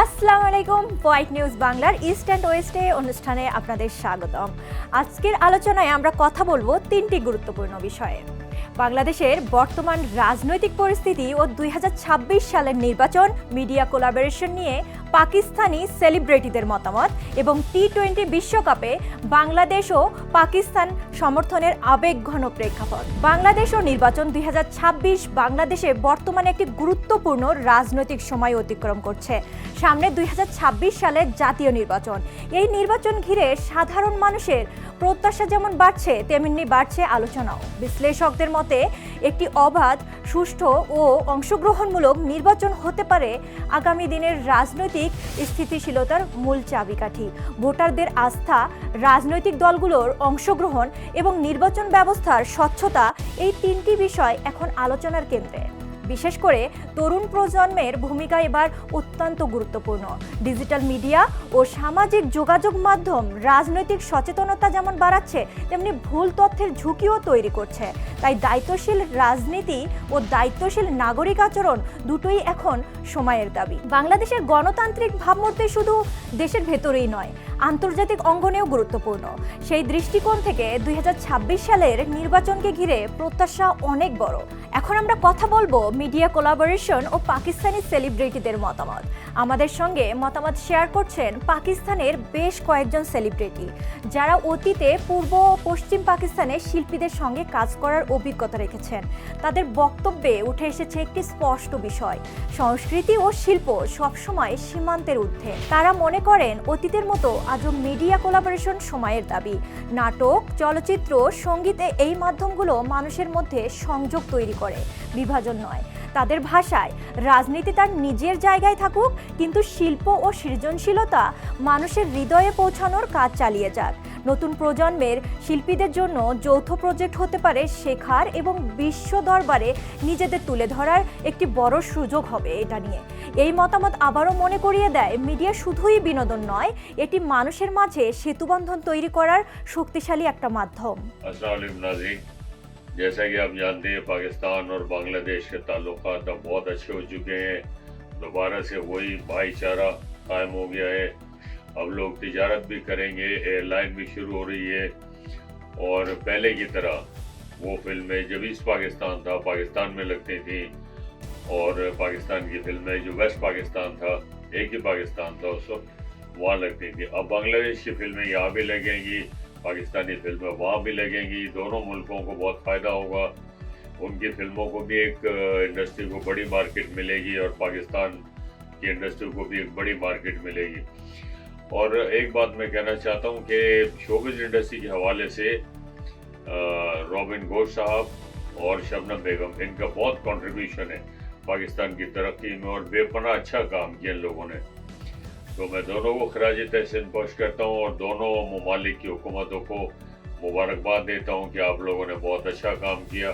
আসসালামু আলাইকুম। White news বাংলার ইস্ট অ্যান্ড ওয়েস্টে অনুষ্ঠানে আপনাদের স্বাগতম। আজকের আলোচনায় আমরা কথা বলবো তিনটি গুরুত্বপূর্ণ বিষয়ে: বাংলাদেশের বর্তমান রাজনৈতিক পরিস্থিতি ও 2026 সালের নির্বাচন, মিডিয়া কোলাবোরেশন নিয়ে পাকিস্তানি সেলিব্রিটিদের মতামত এবং টি-20 বিশ্বকাপে বাংলাদেশ ও পাকিস্তান সমর্থনের আবেগঘন প্রেক্ষাপট। বাংলাদেশ ও নির্বাচন 2026 বাংলাদেশে বর্তমানে একটি গুরুত্বপূর্ণ রাজনৈতিক সময় অতিক্রম করছে। সামনে 2026 সালের জাতীয় নির্বাচন। এই নির্বাচন ঘিরে সাধারণ মানুষের প্রত্যাশা যেমন বাড়ছে, তেমনি বাড়ছে আলোচনাও। বিশ্লেষকদের মতে একটি অবাধ, সুষ্ঠু ও অংশগ্রহণমূলক নির্বাচন হতে পারে আগামী দিনের রাজনৈতিক স্থিতিশীলতার মূল চাবিকাঠি। ভোটারদের আস্থা, রাজনৈতিক দলগুলোর অংশগ্রহণ এবং নির্বাচন ব্যবস্থার স্বচ্ছতা, এই তিনটি বিষয় এখন আলোচনার কেন্দ্রে। বিশেষ করে তরুণ প্রজন্মের ভূমিকা এবার অত্যন্ত গুরুত্বপূর্ণ। ডিজিটাল মিডিয়া ও সামাজিক যোগাযোগ মাধ্যম রাজনৈতিক সচেতনতা যেমন বাড়াচ্ছে, তেমনি ভুল তথ্যের ঝুঁকিও তৈরি করছে। তাই দায়িত্বশীল রাজনীতি ও দায়িত্বশীল নাগরিক আচরণ দুটোই এখন সময়ের দাবি। বাংলাদেশের গণতান্ত্রিক ভাবমূর্তি শুধু দেশের ভেতরেই নয়, আন্তর্জাতিক অঙ্গনেও গুরুত্বপূর্ণ। সেই দৃষ্টিকোণ থেকে 2026 সালের নির্বাচনকে ঘিরে প্রত্যাশা অনেক বড়। এখন আমরা কথা বলবো মিডিয়া কোলাবোরেশন ও পাকিস্তানি সেলিব্রিটিদের মতামত। আমাদের সঙ্গে মতামত শেয়ার করছেন পাকিস্তানের বেশ কয়েকজন সেলিব্রিটি, যারা অতীতে পূর্ব ও পশ্চিম পাকিস্তানের শিল্পীদের সঙ্গে কাজ করার অভিজ্ঞতা রেখেছেন। তাদের বক্তব্যে উঠে এসেছে একটি স্পষ্ট বিষয়: সংস্কৃতি ও শিল্প সবসময় সীমান্তের ঊর্ধ্বে। তারা মনে করেন অতীতের মতো আজও মিডিয়া কোলাবোরেশন সময়ের দাবি। নাটক, চলচ্চিত্র, সঙ্গীতে এই মাধ্যমগুলো মানুষের মধ্যে সংযোগ তৈরি করে, বিভাজন নয়। তাদের ভাষায় রাজনীতি তার নিজের জায়গায় থাকুক, কিন্তু শিল্প ও সৃজনশীলতা মানুষের হৃদয়ে পৌঁছানোর কাজ চালিয়ে যাক। নতুন প্রজন্মের শিল্পীদের জন্য যৌথ প্রজেক্ট হতে পারে শেখার এবং বিশ্ব দরবারে নিজেদের তুলে ধরার একটি বড় সুযোগ হবে এটা নিয়ে। এই মতামত আবারও মনে করিয়ে দেয়, মিডিয়া শুধুই বিনোদন নয়, এটি মানুষের মাঝে সেতুবন্ধন তৈরি করার শক্তিশালী একটা মাধ্যম। जैसा कि आप जानते हैं, पाकिस्तान और बांग्लादेश के ताल्लुकात अब बहुत अच्छे हो चुके हैं। दोबारा से वही भाईचारा कायम हो गया है। अब लोग तिजारत भी करेंगे, एयरलाइन भी शुरू हो रही है, और पहले की तरह वो फिल्में जब ईस्ट पाकिस्तान था पाकिस्तान में लगती थी, और पाकिस्तान की फिल्में जो वेस्ट पाकिस्तान था, एक ही पाकिस्तान था उस वक्त, वहाँ लगती थी। अब बांग्लादेश की फिल्में यहाँ भी लगेंगी, पाकिस्तानी फिल्में वहाँ भी लगेंगी। दोनों मुल्कों को बहुत फ़ायदा होगा। उनकी फिल्मों को भी एक इंडस्ट्री को बड़ी मार्केट मिलेगी, और पाकिस्तान की इंडस्ट्री को भी एक बड़ी मार्केट मिलेगी। और एक बात मैं कहना चाहता हूँ कि शोबिज़ इंडस्ट्री के हवाले से रॉबिन घोष साहब और शबनम बेगम, इनका बहुत कंट्रीब्यूशन है पाकिस्तान की तरक्की में, और बेपनाह अच्छा काम किया इन लोगों ने। तो मैं दोनों को खराज तहसीन पेश करता हूँ, और दोनों ममालिक की हुकूमतों को मुबारकबाद देता हूँ कि आप लोगों ने बहुत अच्छा काम किया।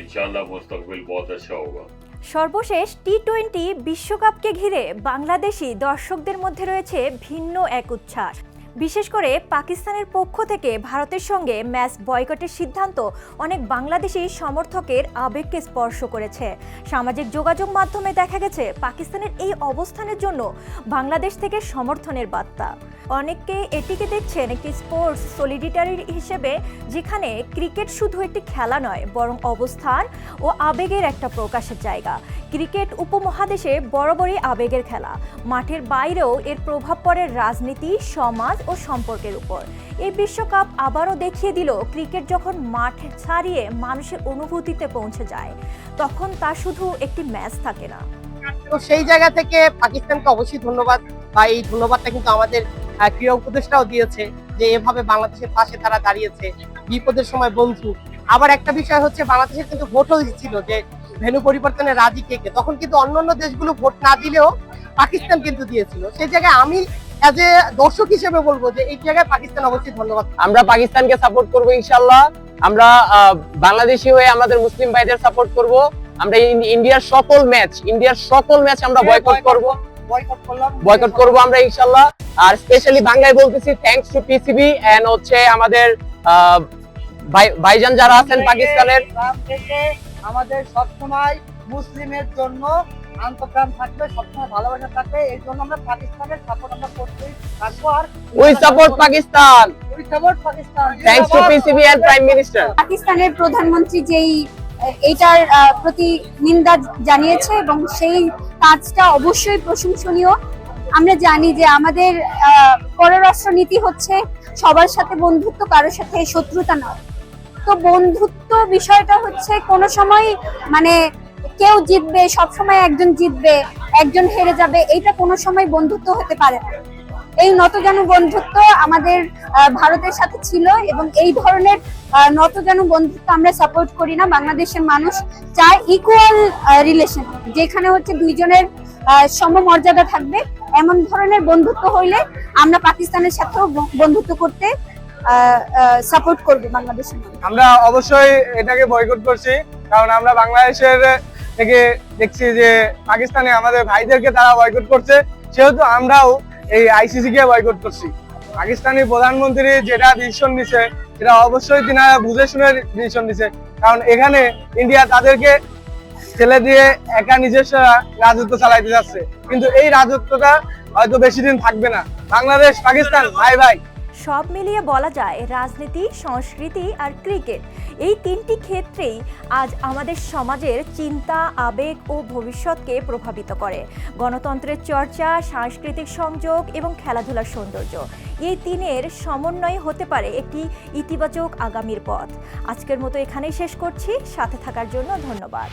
इंशाल्लाह मुस्तकबिल बहुत अच्छा होगा। সর্বশেষ টি-20 বিশ্বকাপকে ঘিরে বাংলাদেশি দর্শকদের মধ্যে রয়েছে ভিন্ন এক উচ্ছ্বাস। বিশেষ করে পাকিস্তানের পক্ষ থেকে ভারতের সঙ্গে ম্যাচ বয়কটের সিদ্ধান্ত অনেক বাংলাদেশি সমর্থকের আবেগকে স্পর্শ করেছে। সামাজিক যোগাযোগ মাধ্যমে দেখা গেছে পাকিস্তানের এই অবস্থানের জন্য বাংলাদেশ থেকে সমর্থনের বার্তা। অনেকে এটিকে দেখছেন একটি স্পোর্টস সলিডারিটি হিসেবে, যেখানে ক্রিকেট শুধু একটি খেলা নয়, বরং অবস্থান ও আবেগের একটা প্রকাশের জায়গা। ক্রিকেট উপমহাদেশে বরাবরই আবেগের খেলা। মাঠের বাইরেও এর প্রভাব পড়ে রাজনীতি, সমাজ ও সম্পর্কের উপর। এই বিশ্বকাপ আবারও দেখিয়ে দিল, ক্রিকেট যখন মাঠ ছাড়িয়ে মানুষের অনুভূতিতে পৌঁছে যায়, তখন তা শুধু একটি ম্যাচ থাকে না। তো সেই জায়গা থেকে পাকিস্তানকে অবশ্যই ধন্যবাদ, বা এই ধন্যবাদটা কিন্তু আমাদের ক্রীড়া উপদেষ্টাও দিয়েছে, যে এভাবে বাংলাদেশের পাশে তারা দাঁড়িয়েছে, বিপদের সময় বন্ধু। আবার একটা বিষয় হচ্ছে, বাংলাদেশের কিন্তু ভোটও ছিল যে ভেন্যু পরিবর্তনে রাজি কে কে, তখন কিন্তু অন্যান্য দেশগুলো ভোট না দিলেও পাকিস্তান কিন্তু দিয়েছিল। সেই জায়গায় আমি অ্যাজ এ দর্শক হিসেবে বলবো যে এই জায়গায় পাকিস্তান অবশ্যই ধন্যবাদ। আমরা পাকিস্তানকে সাপোর্ট করব ইনশাআল্লাহ। আমরা বাংলাদেশি হয়ে আমাদের মুসলিম ভাইদের সাপোর্ট করব। আমরা ইন্ডিয়ার সকল ম্যাচ আমরা বয়কট করব আমরা ইনশাআল্লাহ। আর স্পেশালি বাংলায় বলতেছি থ্যাঙ্কস টু পিসিবি এন্ড হচ্ছে আমাদের ভাইজান যারা আছেন পাকিস্তানের। আমাদের সবসময় মুসলিমের জন্য আন্তর্জাম থাকবে, সবসময় ভালোবাসা থাকবে। এই জন্য আমরা পাকিস্তানের সাপোর্ট আমরা করতেই থাকবো। আর we support Pakistan. We support Pakistan. Thanks to PCB and prime minister. পাকিস্তানের প্রধানমন্ত্রী যেই এইটার প্রতি নিন্দা জানিয়েছে এবং সেই কাজটা অবশ্যই প্রশংসনীয়। আমরা জানি যে আমাদের পররাষ্ট্র নীতি হচ্ছে সবার সাথে বন্ধুত্ব, কারোর সাথে শত্রুতা নয়। তো বন্ধুত্ব বিষয়টা হচ্ছে কোনো সময় মানে কেউ জিতবে, সব সময় একজন জিতবে, একজন হেরে যাবে, এইটা কোনো সময় বন্ধুত্ব হতে পারে না। এই নতজানু বন্ধুত্ব আমাদের ভারতের সাথে ছিল এবং এই ধরনের নতজানু বন্ধুত্ব আমরা সাপোর্ট করি না। বাংলাদেশের মানুষ চায় ইকুয়াল রিলেশন, যেখানে হচ্ছে দুইজনের সমমর্যাদা থাকবে। এমন ধরনের বন্ধুত্ব হইলে আমরা পাকিস্তানের সাথেও বন্ধুত্ব করতে সাপোর্ট করব বাংলাদেশের মানুষ। আমরা অবশ্যই এটাকে বয়কট করছি, কারণ আমরা বাংলাদেশের থেকে দেখছি যে পাকিস্তানে আমাদের ভাইদেরকে তারা বয়কট করছে, সেহেতু আমরাও এই আইসিসি কে বয়কট করছি। পাকিস্তানি প্রধানমন্ত্রী যেটা ডিসিশন নিছে সেটা অবশ্যই তিনারা বুঝে শুনে ডিসিশন নিছে, কারণ এখানে ইন্ডিয়া তাদেরকে ছেলে দিয়ে একা নিজস্ব রাজত্ব চালাইতে যাচ্ছে, কিন্তু এই রাজত্বটা হয়তো বেশি দিন থাকবে না। বাংলাদেশ পাকিস্তান ভাই ভাই। সব মিলিয়ে বলা যায় রাজনীতি, সংস্কৃতি আর ক্রিকেট এই তিনটি ক্ষেত্রেই আজ আমাদের সমাজের চিন্তা, আবেগ ও ভবিষ্যৎকে প্রভাবিত করে। গণতন্ত্রের চর্চা, সাংস্কৃতিক সংযোগ এবং খেলাধুলার সৌন্দর্য, এই তিনের সমন্বয় হতে পারে একটি ইতিবাচক আগামীর পথ। আজকের মতো এখানেই শেষ করছি। সাথে থাকার জন্য ধন্যবাদ।